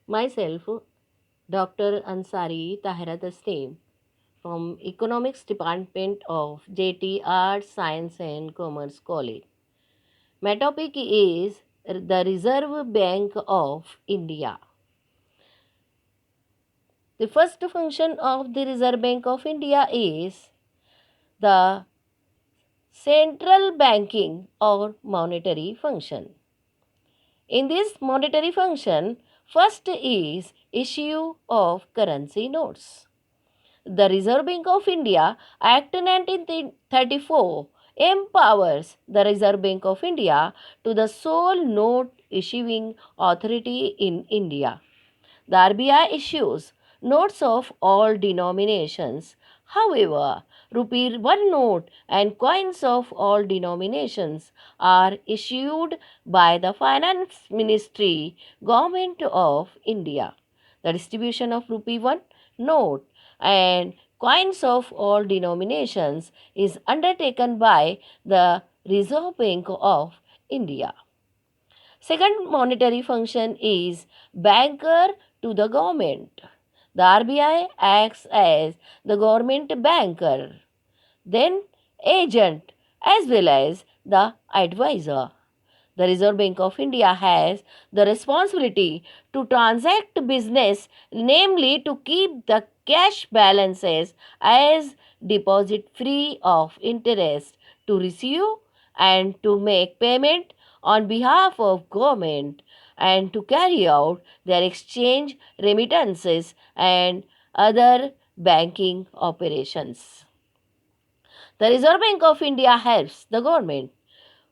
Myself, Dr. Ansari Tahera Tasneem from Economics Department of J.A.T Arts, Science and Commerce College. My topic is the Reserve Bank of India. The first function of the Reserve Bank of India is the central banking or monetary function. In this monetary function, first is issue of currency notes. The Reserve Bank of India Act 1934 empowers the Reserve Bank of India to the sole note issuing authority in India. The RBI issues notes of all denominations. However, rupee 1 note and coins of all denominations are issued by the Finance Ministry, Government of India. The distribution of rupee 1 note and coins of all denominations is undertaken by the Reserve Bank of India. Second monetary function is banker to the government. The RBI acts as the government banker, then agent as well as the advisor. The Reserve Bank of India has the responsibility to transact business, namely to keep the cash balances as deposit free of interest, to receive and to make payment on behalf of government, and to carry out their exchange, remittances and other banking operations. The Reserve Bank of India helps the government,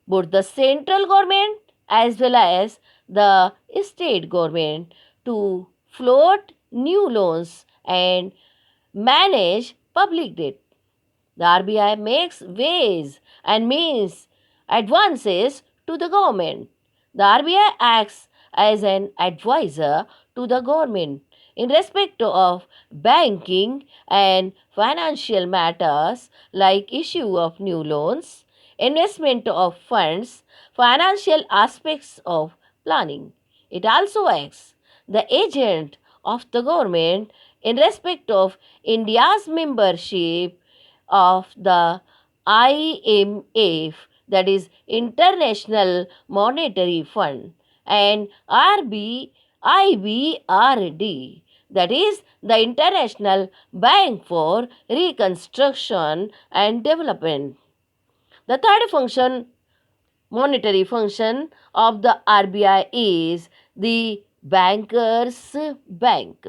both the central government as well as the state government, to float new loans and manage public debt. The RBI makes ways and means advances to the government. The RBI acts as an advisor to the government in respect of banking and financial matters like issue of new loans, investment of funds, financial aspects of planning. It also acts the agent of the government in respect of India's membership of the IMF, that is International Monetary Fund, and IBRD, that is the International Bank for Reconstruction and Development. The third function, monetary function of the RBI, is the bankers bank,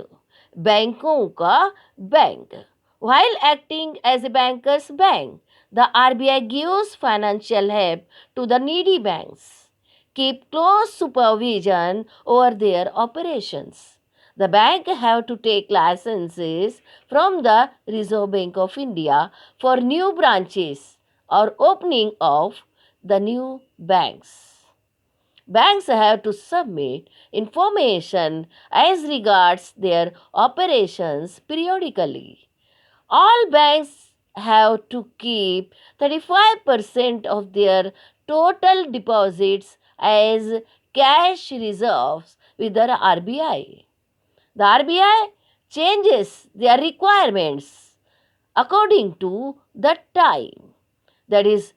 बैंकों का bank. While acting as a banker's bank, the RBI gives financial help to the needy banks, keep close supervision over their operations. The bank have to take licenses from the Reserve Bank of India for new branches or opening of the new banks. Banks have to submit information as regards their operations periodically. All banks have to keep 35% of their total deposits as cash reserves with the RBI. The RBI changes their requirements according to the time, that is,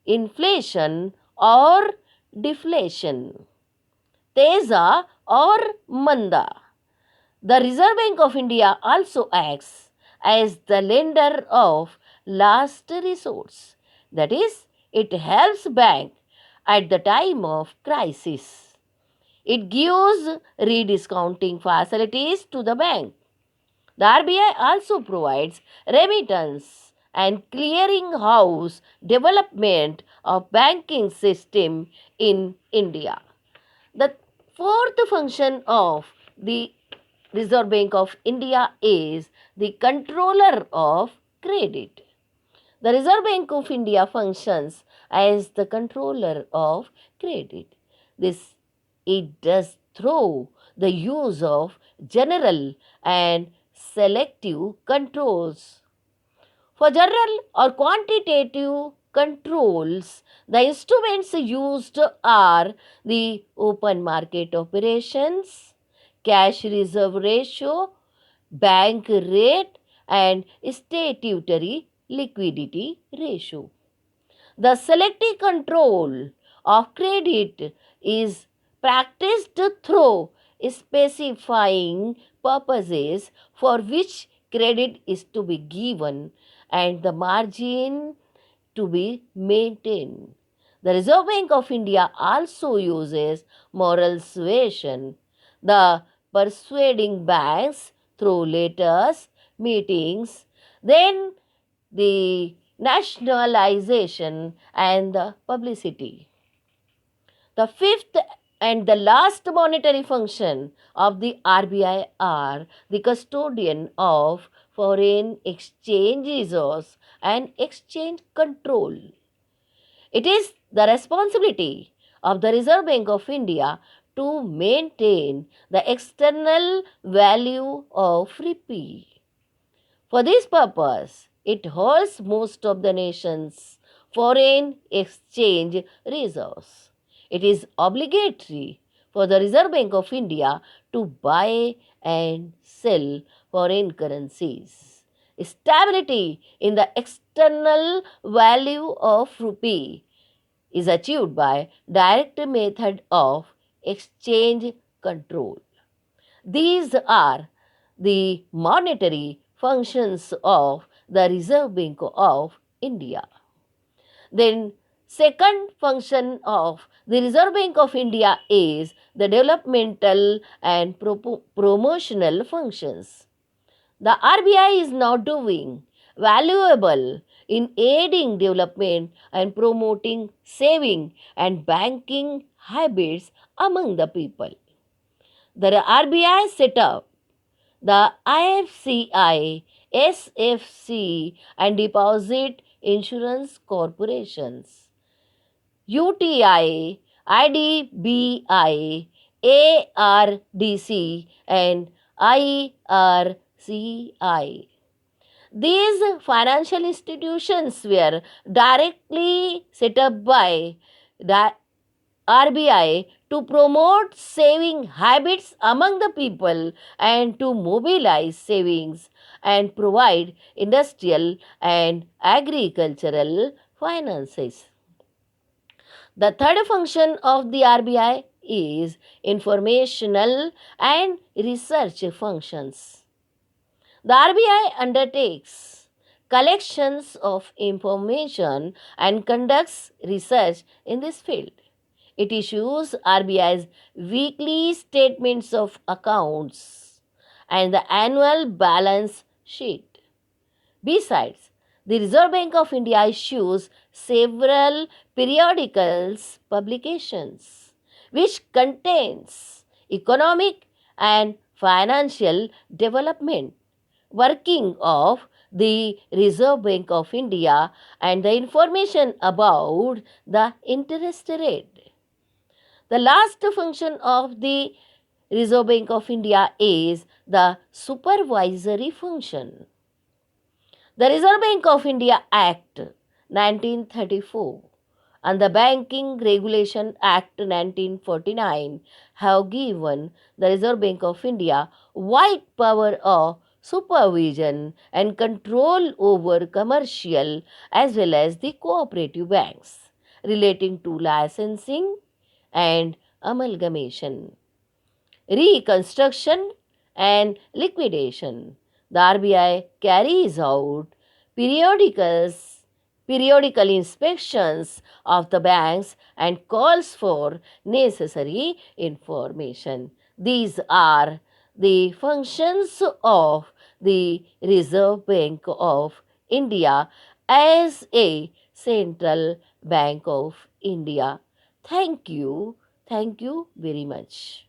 inflation or deflation, teza or manda. The Reserve Bank of India also acts as the lender of last resource. That is, it helps bank at the time of crisis. It gives rediscounting facilities to the bank. The RBI also provides remittance and clearing house development of banking system in India. The fourth function of the Reserve Bank of India is the controller of credit. The Reserve Bank of India functions as the controller of credit. This it does through the use of general and selective controls. For general or quantitative controls, the instruments used are the open market operations, cash reserve ratio, bank rate, and statutory liquidity ratio. The selective control of credit is practiced through specifying purposes for which credit is to be given and the margin to be maintained. The Reserve Bank of India also uses moral suasion, the persuading banks through letters, meetings, then the nationalization and the publicity. The fifth and the last monetary function of the RBI are the custodian of foreign exchange resource and exchange control. It is the responsibility of the Reserve Bank of India to maintain the external value of rupee. For this purpose, it holds most of the nation's foreign exchange reserves. It is obligatory for the Reserve Bank of India to buy and sell foreign currencies. Stability in the external value of rupee is achieved by direct method of exchange control. These are the monetary functions of the Reserve Bank of India. Then, second function of the Reserve Bank of India is the developmental and promotional functions. The RBI is now doing valuable in aiding development and promoting saving and banking habits among the people. The RBI set up the IFCI, SFC, and Deposit Insurance Corporations, UTI, IDBI, ARDC, and IRCI. These financial institutions were directly set up by the RBI to promote saving habits among the people and to mobilize savings and provide industrial and agricultural finances. The third function of the RBI is informational and research functions. The RBI undertakes collections of information and conducts research in this field. It issues RBI's weekly statements of accounts and the annual balance sheet. Besides, the Reserve Bank of India issues several periodicals publications which contains economic and financial development working of the Reserve Bank of India and the information about the interest rate. The last function of the Reserve Bank of India is the supervisory function. The Reserve Bank of India Act 1934 and the Banking Regulation Act 1949 have given the Reserve Bank of India wide power of supervision and control over commercial as well as the cooperative banks relating to licensing and amalgamation, reconstruction, and liquidation. The RBI carries out periodicals, periodical inspections of the banks and calls for necessary information. These are the functions of the Reserve Bank of India as a central bank of India. Thank you. Thank you very much.